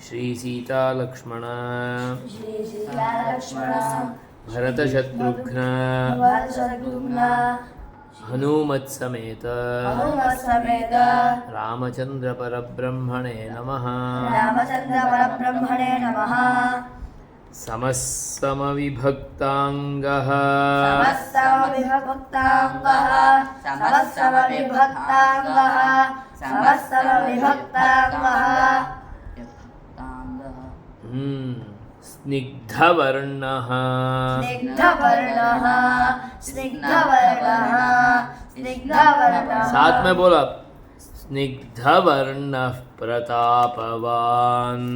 श्री सीता लक्ष्मण भरत शत्रुघ्न हनुमत् समेत रामचंद्र परब्रह्मणे नमः। समस्समविभक्ताङ्गः स्निग्धवर्णः साथ में बोला स्निग्धवर्णः प्रतापवान्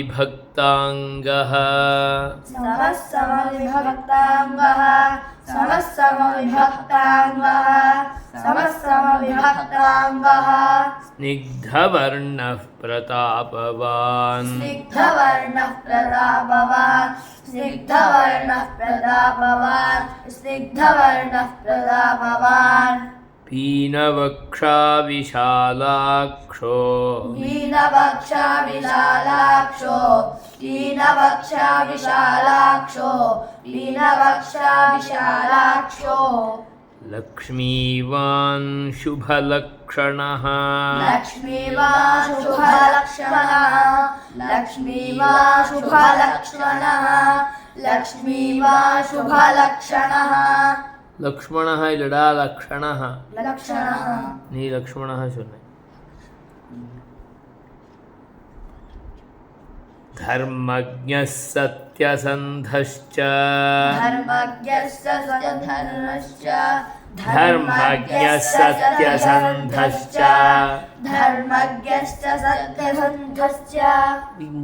समस्समविभक्ताङ्गः स्निग्धवर्णः प्रतापवान् पीनवक्षा विशालाक्षो लक्ष्मीवान् शुभलक्षणः लक्ष्मणः लड़ा लक्षणः नहीं लक्ष्मणः सुने धर्मज्ञः सत्यसन्धश्च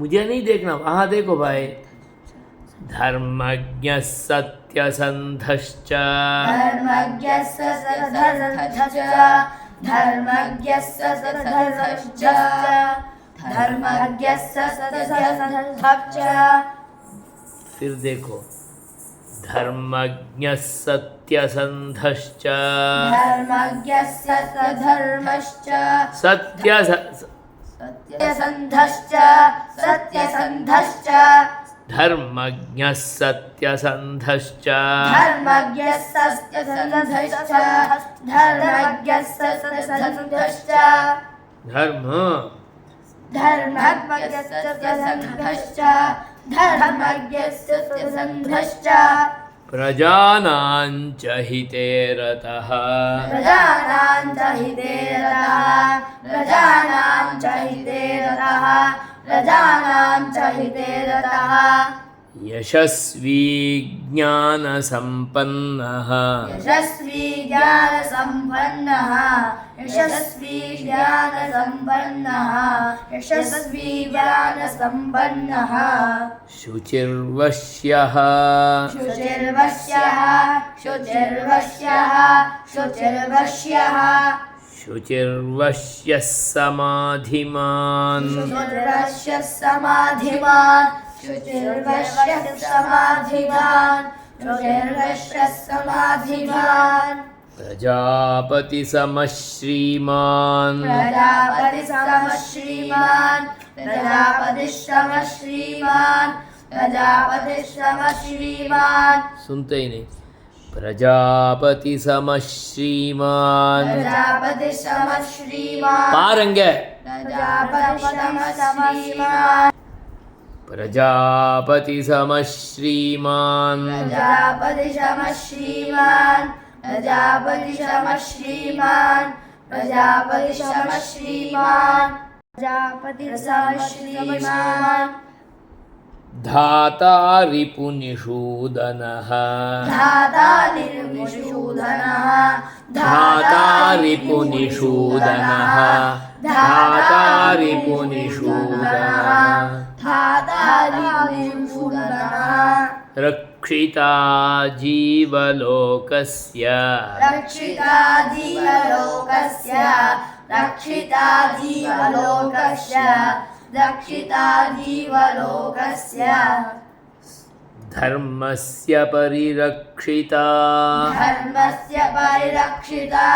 मुझे नहीं देखना वहाँ देखो भाई धर्मज्ञः सत्यसन्धश्च फिर देखो धर्मज्ञः सत्यसन्धश्च धर्मज्ञः सत्यसन्धश्च प्रजानां च हिते रतः यशस्वी ज्ञानसम्पन्नः शुचिर्वश्यः शुचिर्वश्यः समाधिमान् प्रजापति समश्रीमान् सुनते ही नहीं प्रजापति समश्रीमान् पारेंगे प्रजापति समश्रीमान् धाता रिपुनिषूदनः रक्षिता जीवलोकस्य धर्मस्य परिरक्षिता धर्मस्य परिरक्षिता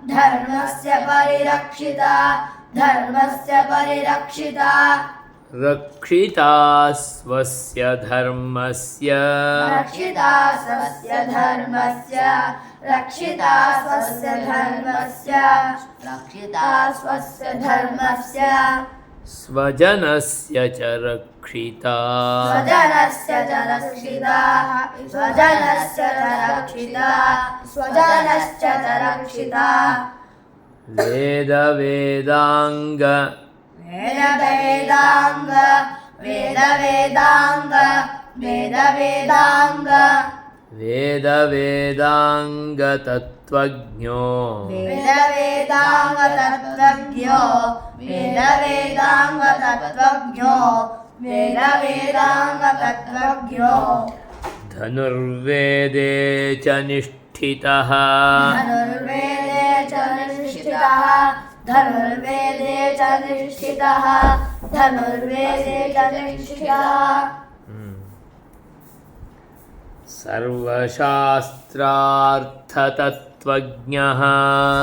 धर्मस्य परिरक्षिता धर्मस्य परिरक्षिता रक्षिता स्वस्य धर्मस्य रक्षिता स्वस्य धर्मस्य रक्षिता स्वस्य धर्मस्य रक्षिता स्वस्य धर्मस्य स्वजनस्य च रक्षिता स्वजनस्य च रक्षिता स्वजनस्य च रक्षिता स्वजनस्य च रक्षिता वेदांग वेदांग वेदांग वेदांग तत्त्वज्ञो वेदांग तत्त्वज्ञो वेदांग तत्त्वज्ञो वेदांग तत्त्वज्ञो धनुर्वेदे च निष्ठितः धनुर्वेदे च निष्ठितः धनुर्वेदे च निष्ठितः धनुर्वेदे च निष्ठितः सर्वशास्त्रार्थतत्त्वज्ञः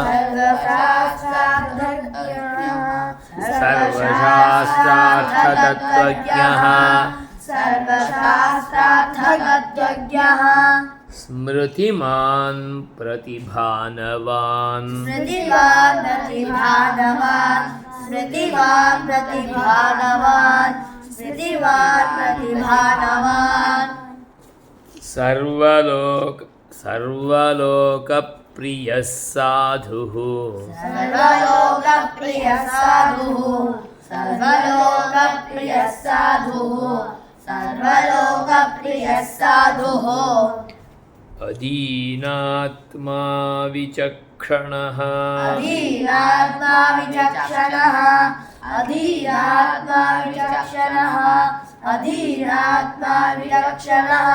सर्वशास्त्रार्थतत्त्वज्ञः सर्वशास्त्रार्थतत्त्वज्ञः स्मृतिमान् प्रतिभानवान् स्मृतिमान् प्रतिभानवान् स्मृतिमान् प्रतिभानवान् स्मृतिमान् प्रतिभानवान् सर्वलोकप्रियः साधुः सर्वलोकप्रियः साधुः सर्वलोकप्रियः साधुः सर्वलोकप्रियः साधुः अदीनात्मा विचक्षणः अधीनात्मा विचक्षणः अधीनात्मा विचक्षणः अधीनात्मा विचक्षणः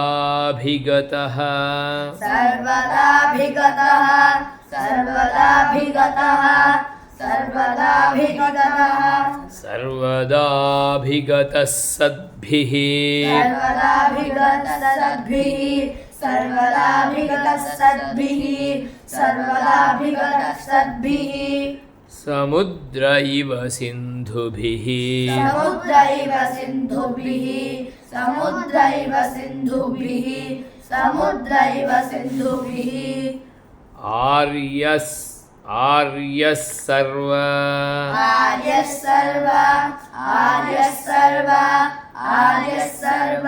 सर्वदाभिगतः सर्वदाभिगतः सर्वदाभिगतः सर्वदाभिगतः सर्वदाभिगतः सद्भिः सर्वदाभिगतः सद्भिः सर्वदाभिगतः सद्भिः सर्वदाभिगतः सद्भिः समुद्र इव सिन्धुभिः समुद्र इव सिन्धुभिः समुद्र इव सिन्धुभिः समुद्र इव सिन्धुभिः आर्यः सर्व आर्यः सर्व आर्यः सर्व आर्यः सर्व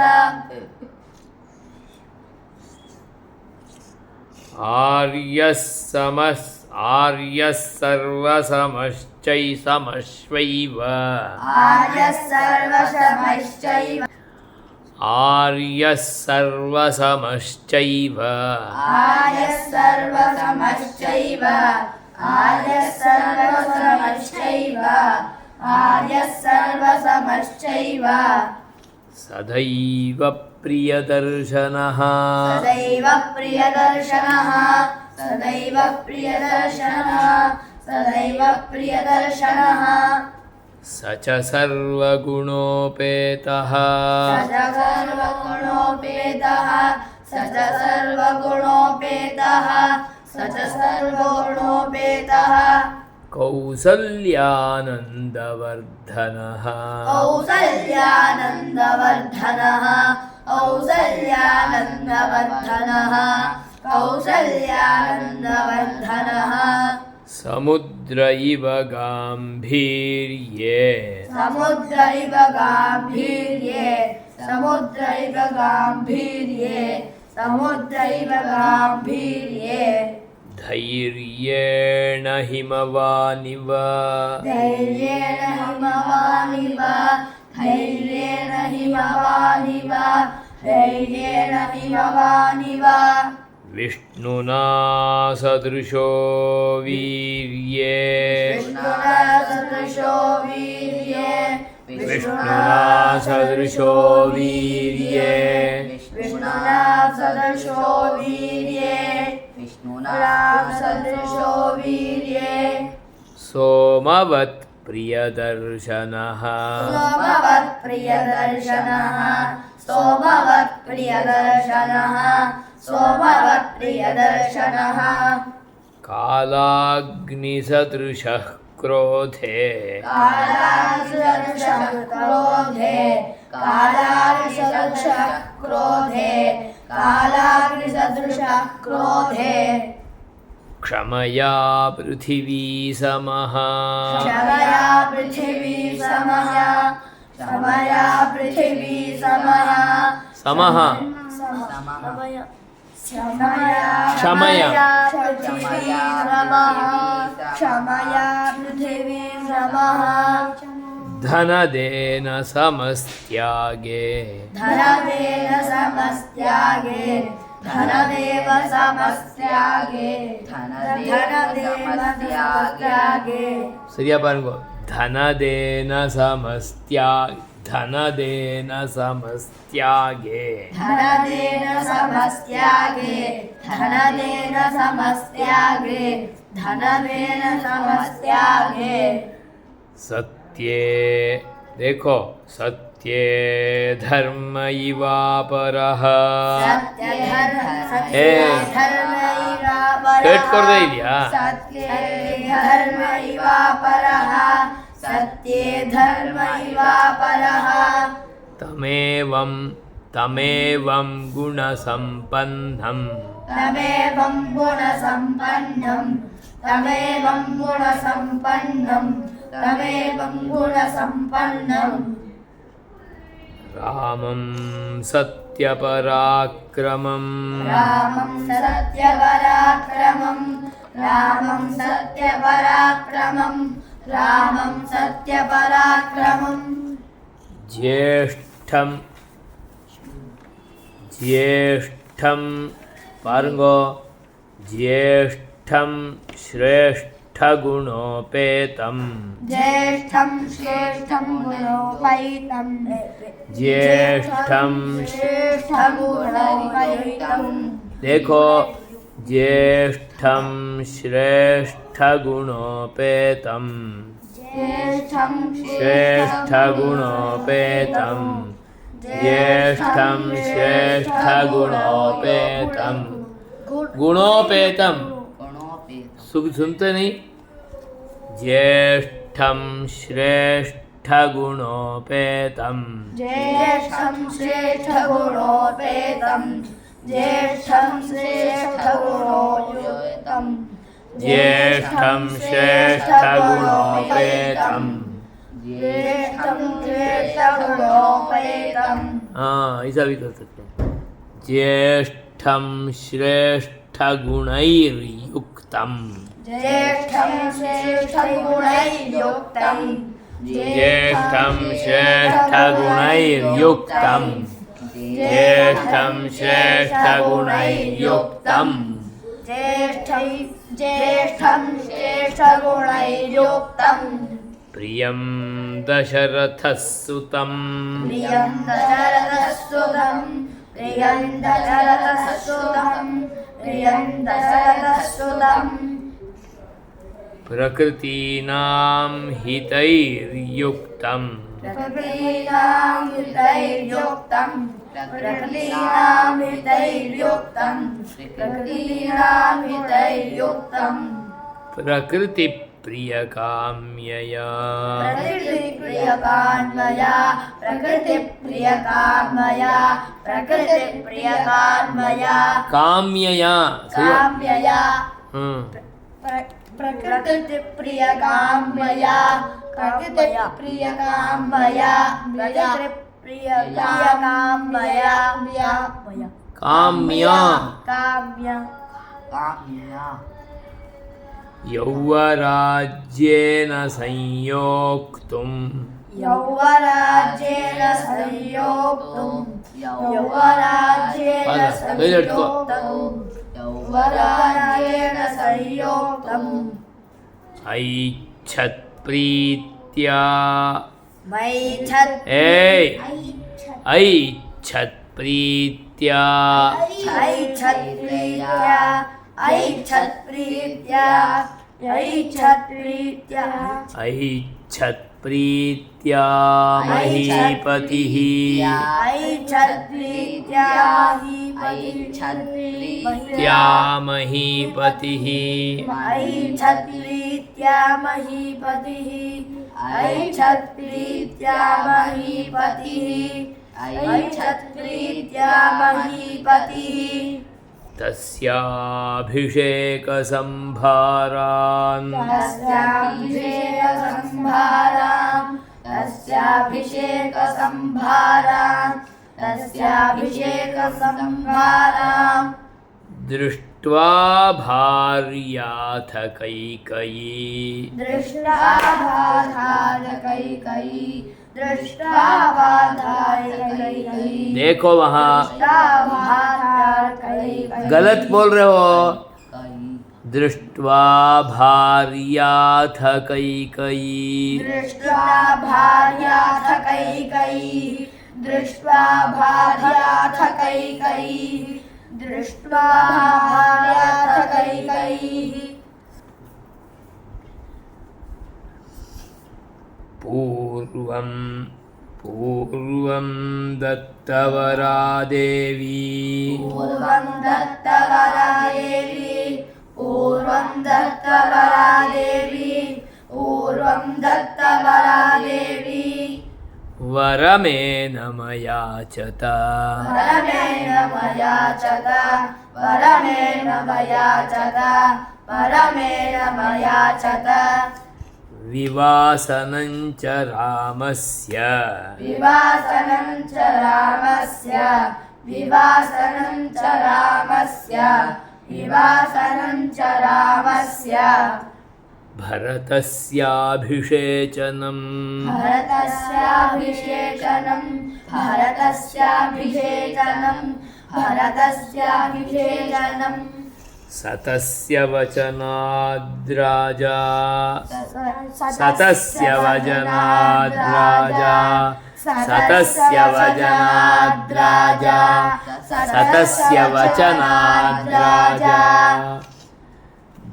आर्यः सर्वसमश्चैव आर्यः सर्वसमश्चैव आर्यः सर्वसमश्चैव आर्यः सर्वसमश्चैव आर्यः सर्वसमश्चैव आर्यः सर्वसमश्चैव सदैव प्रियदर्शनः सदैव प्रियदर्शनः सदैव प्रियदर्शनः सदैव प्रियदर्शनः स च सर्वगुणोपेतः स च सर्वगुणोपेतः स च सर्वगुणोपेतः स च सर्वगुणोपेतः कौसल्यानन्दवर्धनः कौसल्यानन्दवर्धनः कौसल्यानन्दवर्धनः कौसल्यानन्दवर्धनः समुद्र इव गाम्भीर्ये समुद्र इव गाम्भीर्ये समुद्र इव गाम्भीर्ये समुद्र इव गाम्भीर्ये धैर्येण हिमवानिव धैर्येण हिमवानिव धैर्येण हिमवानिव धैर्येण हिमवानिव विष्णुना सदृशो वीर्ये विष्णुना सदृशो वीर्ये विष्णुना सदृशो वीर्ये विष्णुना सदृशो वीर्ये विष्णुना सदृशो वीर्ये सोमवत् प्रियदर्शनः सोमवत्प्रियदर्शनः सोमवत्प्रियदर्शनः सोमवत्प्रियदर्शनः कालाग्निसदृशः क्रोधे कालाग्निसदृशः क्रोधे कालाग्निसदृशः क्रोधे कालाग्निसदृशः क्रोधे क्षमया पृथिवी समः क्षमया पृथिवी समः क्षमया पृथिवी समः समः क्षमया क्षमया पृथिवी समः धनदेन समस्त्यागे धनदेव समस्त्यागे धनदेव समस्त्यागे धनदेव समस्त्यागे சரியா பாருங்க धनदेन समस्त्यागे धनदेन समस्त्यागे धनदेन समस्त्यागे धनदेन समस्त्यागे धनदेन समस्त्यागे सत्ये देखो सत्ये धर्म इवापरः पेट कर दे दिया सत्ये धर्म इवापरः सत्ये धर्म इवापरः तमेवं गुणसम्पन्नं तमेवं गुणसम्पन्नं तमेवं गुणसम्पन्नं तमेवं गुणसम्पन्नं रामं सत्यपराक्रमं रामं सत्यपराक्रमं रामं सत्यपराक्रमं रामं सत्यपराक्रमं ज्येष्ठं पारुंगो ज्येष्ठं श्रेष्ठगुणोपेतं ज्येष्ठं श्रेष्ठं गुणोपेतं ज्येष्ठं श्रेष्ठगुणोपेतं देखो ज्येष्ठं श्रेष्ठगुणोपेतं ज्येष्ठं श्रेष्ठगुणोपेतं ज्येष्ठं श्रेष्ठगुणोपेतं गुणोपेतं सुनते नहीं ज्येष्ठं श्रेष्ठगुणोपेतं ज्येष्ठं श्रेष्ठगुणोपेतं ज्येष्ठं श्रेष्ठगुणोपेतं ज्येष्ठं श्रेष्ठगुणोपेतं ज्येष्ठं श्रेष्ठगुणोपेतं हाँ ऐसा भी कर सकते हैं ज्येष्ठं श्रेष्ठगुणैर्युक्तं ज्येष्ठं श्रेष्ठगुणैर्युक्तं ज्येष्ठं श्रेष्ठगुणैर्युक्तं ज्येष्ठं श्रेष्ठगुणैर्युक्तं ज्येष्ठं श्रेष्ठगुणैर्युक्तं प्रियं दशरथसुतं प्रियं दशरथसुतं प्रियं दशरथसुतं प्रियं दशरथसुतं प्रकृतीनां हितैर्युक्तं प्रकृतीनां हितैर्युक्तं प्रकृतीनां हितैर्युक्तं प्रकृतीनां हितैर्युक्तं प्रकृतिप्रियकाम्यया प्रकृतिप्रियकान्मया प्रकृतिप्रियकान्मया प्रकृतिप्रियकान्मया काम्यया काम्यया हम्म प्रकृतिप्रियकाम्यया प्रकृतिप्रियकाम्यया काम्या काम्या यौवराज्येन संयोक्तुं यौवराज्येन संयोक्तुं यौवराज्येन संयोक्तुं यौवराज्येन संयोक्तुं ऐच्छत्प्रीत्या मैच्छत् ऐच्छत्प्रीत्या ऐच्छत्प्रीत्या ऐच्छत्प्रीत्या ऐच्छत्प्रीत्या ऐच्छत्प्रीत्या महीपतिः ऐच्छत्प्रीत्या महीपतिः ऐच्छत्प्रीत्या महीपतिः ऐच्छत्प्रीत्या महीपतिः ऐच्छत्प्रीत्या महीपतिः तस्याभिषेकसंभारान् तस्याभिषेकसंभाराम् दृष्ट्वा भार्याथ कैकयी देखो वहाँ गलत बोल रहे हो। दृष्ट्वा भार्याथ कैकयी दृष्ट्वा भार्याथ कैकयी दृष्ट्वा भार्याथ कैकयी दृष्ट्वा भार्याथ कैकयी पूर्वं दत्तवरा देवी पूर्वं दत्तवरा देवी पूर्वं दत्तवरा देवी पूर्वं दत्तवरा देवी वरमेन मयाचत वरमेन मयाचत वरमेन मयाचत वरमेन मयाचत विवासनं च रामस्य विवासनं च रामस्य विवासनं च रामस्य विवासनं च रामस्य भरतस्याभिषेचनं भरतस्याभिषेचनं भरतस्याभिषेचनं भरतस्याभिषेचनं सतस्य वचनाद्राजा सतस्य वचनाद्राजा सतस्य वचनाद्राजा सतस्य वचनाद्राजा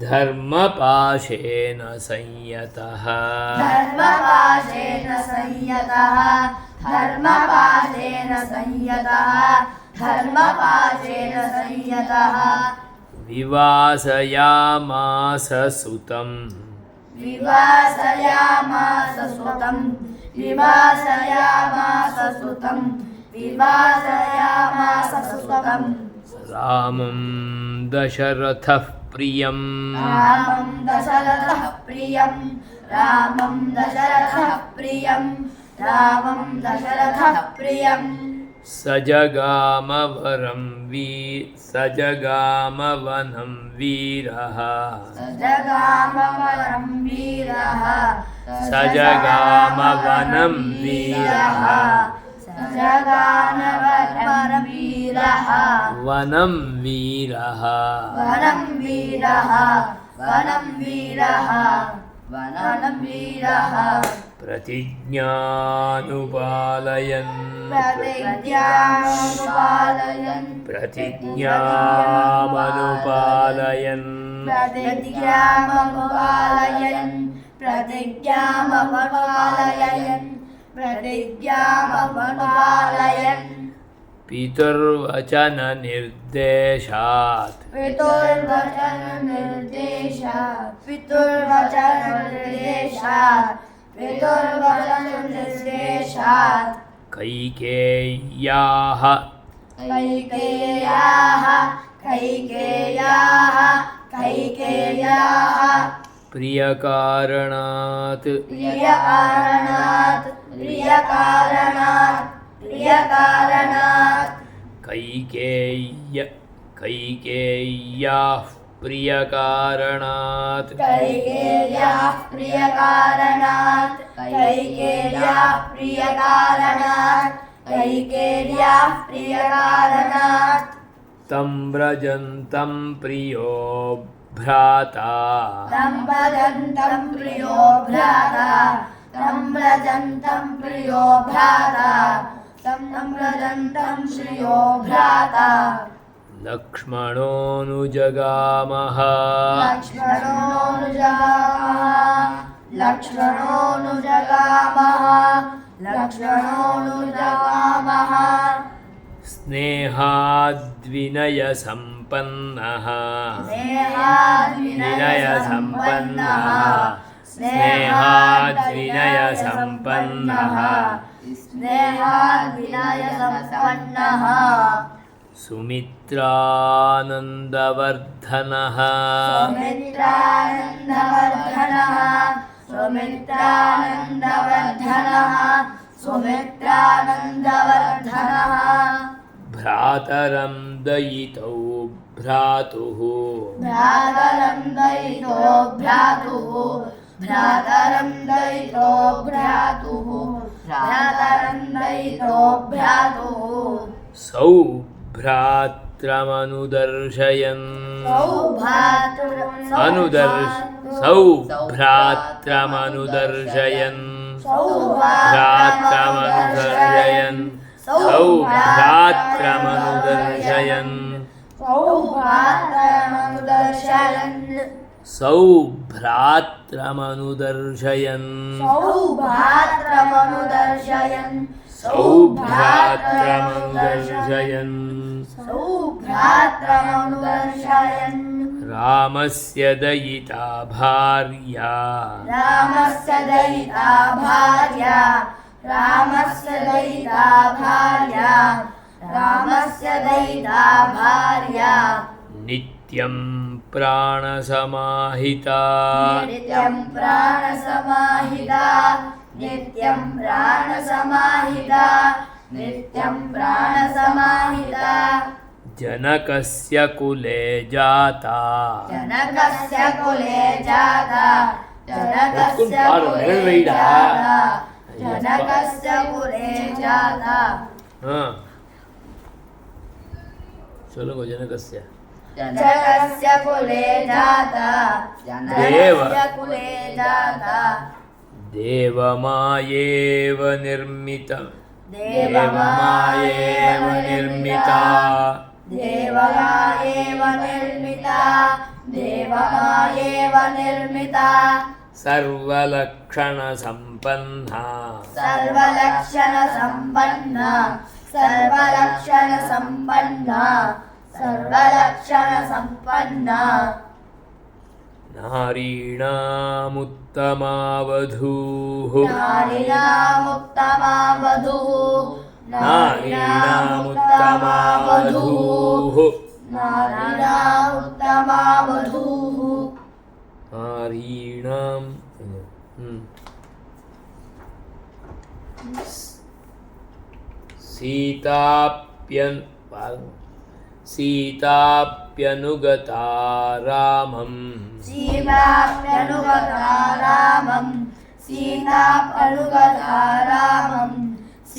धर्मपाशेन संयतः धर्मपाशेन संयतः धर्मपाशेन संयतः धर्मपाशेन संयतः विवासयामास सुतं विवासयामास सुतं विवासयामास सुतं विवासयामास सुतं रामं दशरथः प्रियं रामं दशरथः प्रियं रामं दशरथः प्रियं रामं दशरथः प्रियं सजगामवनं वीरः सजगामवनं वीरः सजगामवनं वीरः सजगामवनं वीरः वनं वीरः वनं वीरः वनं वीरः वनं वीरः प्रतिज्ञानुपालयन् प्रतिज्ञानुपालयन् प्रतिज्ञामनुपालयन् प्रतिज्ञामनुपालयन् प्रतिज्ञामनुपालयन् प्रतिज्ञामनुपालयन् पितुर्वचननिर्देशात् पितुर्वचननिर्देशात् पितुर्वचननिर्देशात् पितुर्वचननिर्देशात् कैकेय्याः कैकेय्याः कैकेय्याः कैकेय्याः प्रियकारणात् प्रियकारणात् प्रियकारणात् प्रियकारणात् कैकेय्याः प्रियकारणात् कैकेय्याः प्रियकारणात् कैकेय्याः प्रियकारणात् कैकेय्याः प्रियकारणात् तं व्रजन्तं प्रियो भ्राता तं व्रजन्तं प्रियो भ्राता तं व्रजन्तं प्रियो भ्राता तं व्रजन्तं प्रियो भ्राता लक्ष्मणोऽनुजगामः लक्ष्मणोऽनुजगामः लक्ष्मणोऽनुजगामः स्नेहाद्विनयसम्पन्नः स्नेहाद्विनयसम्पन्नः स्नेहाद्विनयसम्पन्नः स्नेहाद्विनयसम्पन्नः सुमित्रानन्दवर्धनः सुमित्रानन्दवर्धनः भ्रातरं दयितौ भ्रातुः भ्रातरं दयितो भ्रातुः सौभ्रात्रमनुदर्शयन् सौभ्रात्रमनुदर्शयन् सौभ्रात्रमनुदर्शयन् रामस्य दयिता भार्या नित्यं प्राणसमाहिता नित्यं प्राणसमाहिता जनकस्य कुले जाता हाँ चलो जनकस्य देवमायेव निर्मिता सर्वलक्षणसम्पन्ना नारीणामुत्तमावधूः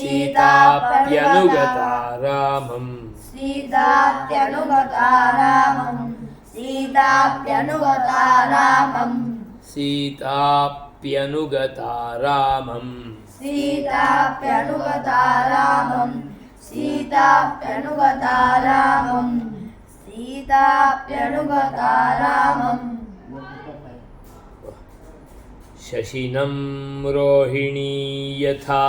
सीताप्यनुगता रामम् शशिनं रोहिणी यथा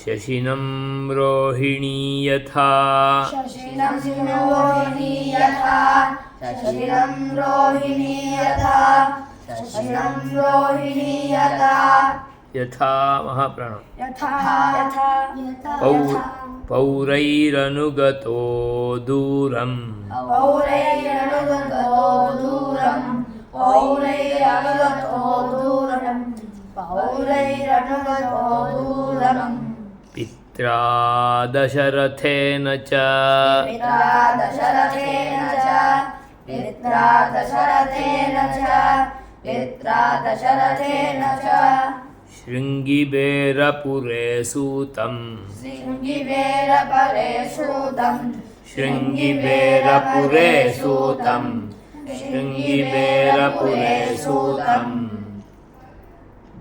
शशिनं रोहिणी यथा यथा महाप्राण पौरैरनुगतो दूरम् पित्रा दशरथेन च शृङ्गिबेरपुरे सूतम्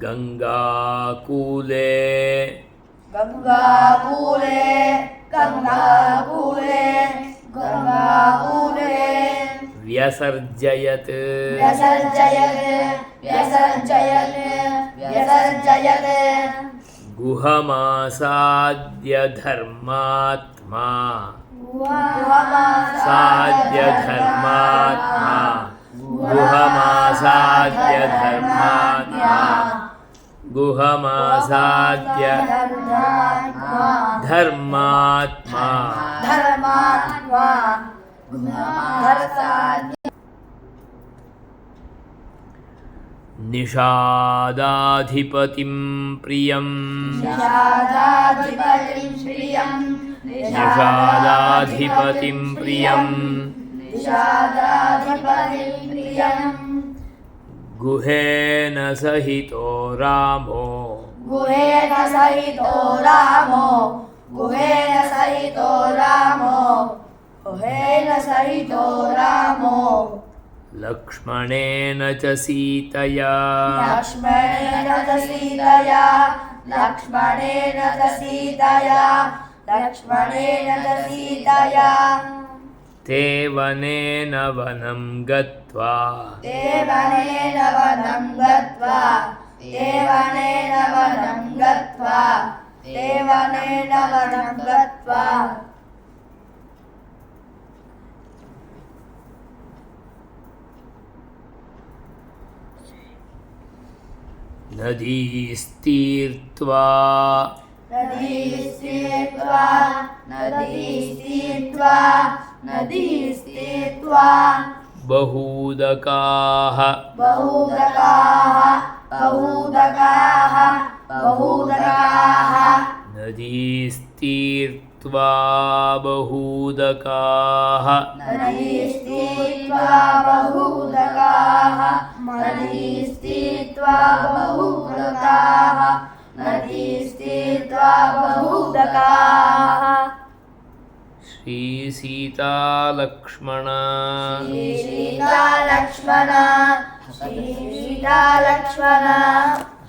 गंगाकूले गंगाकूले गंगाकूले गंगाकूले व्यसर्जयत् व्यसर्जयत् व्यसर्जयत् व्यसर्जयत् गुहमासाद्य धर्मात्मा गुहमासाद्य धर्मात्मा गुहमासाद्य धर्मात्मा गुहमासाद्य धर्मात्मा धर्मात्मा धर्मासाद्य निषादाधिपतिं प्रियं निषादाधिपतिं प्रियं निषादाधिपतिं प्रियं निषादाधिपतिं प्रियं गुहेन सहितो रामो गुहेन सहितो रामो गुहेन सहितो रामो गुहेन सहितो रामो लक्ष्मणेन च सीतया लक्ष्मणेन च सीतया लक्ष्मणेन च सीतया लक्ष्मणेन च सीतया ते वनेन वनं गत्वा ते वनेन वनं गत्वा ते वनेन वनं गत्वा ते वनेन वनं गत्वा नदीस्तीर्त्वा नदीस्तीर्त्वा नदीस्तीर्त्वा नदीस्तीर्त्वा बहूदकाः बहूदकाः बहूदकाः बहूदकाः नदीस्तीर्त्वा बहूदकाः नदीस्तीर्त्वा बहूदकाः नदीस्तीर्त्वा बहूदकाः नदीस्तीर्त्वा बहूदकाः श्रीसीतालक्ष्मण श्रीसीतालक्ष्मण श्रीसीतालक्ष्मण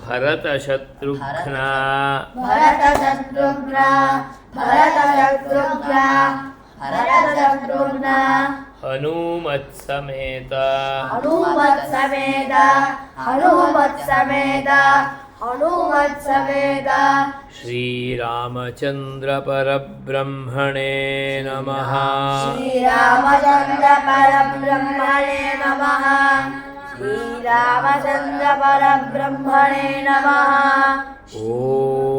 भरतशत्रुघ्न भरतशत्रुघ्न भरतशत्रुघ्न भरतशत्रुघ्न हनुमत्समेत हनुमत्समेत हनुमत्समेत हनुमत्समेत श्रीरामचंद्र परब्रह्मणे नमः श्रीरामचन्द्र परब्रह्मणे नमः श्रीरामचन्द्र परब्रह्मणे नमः ॐ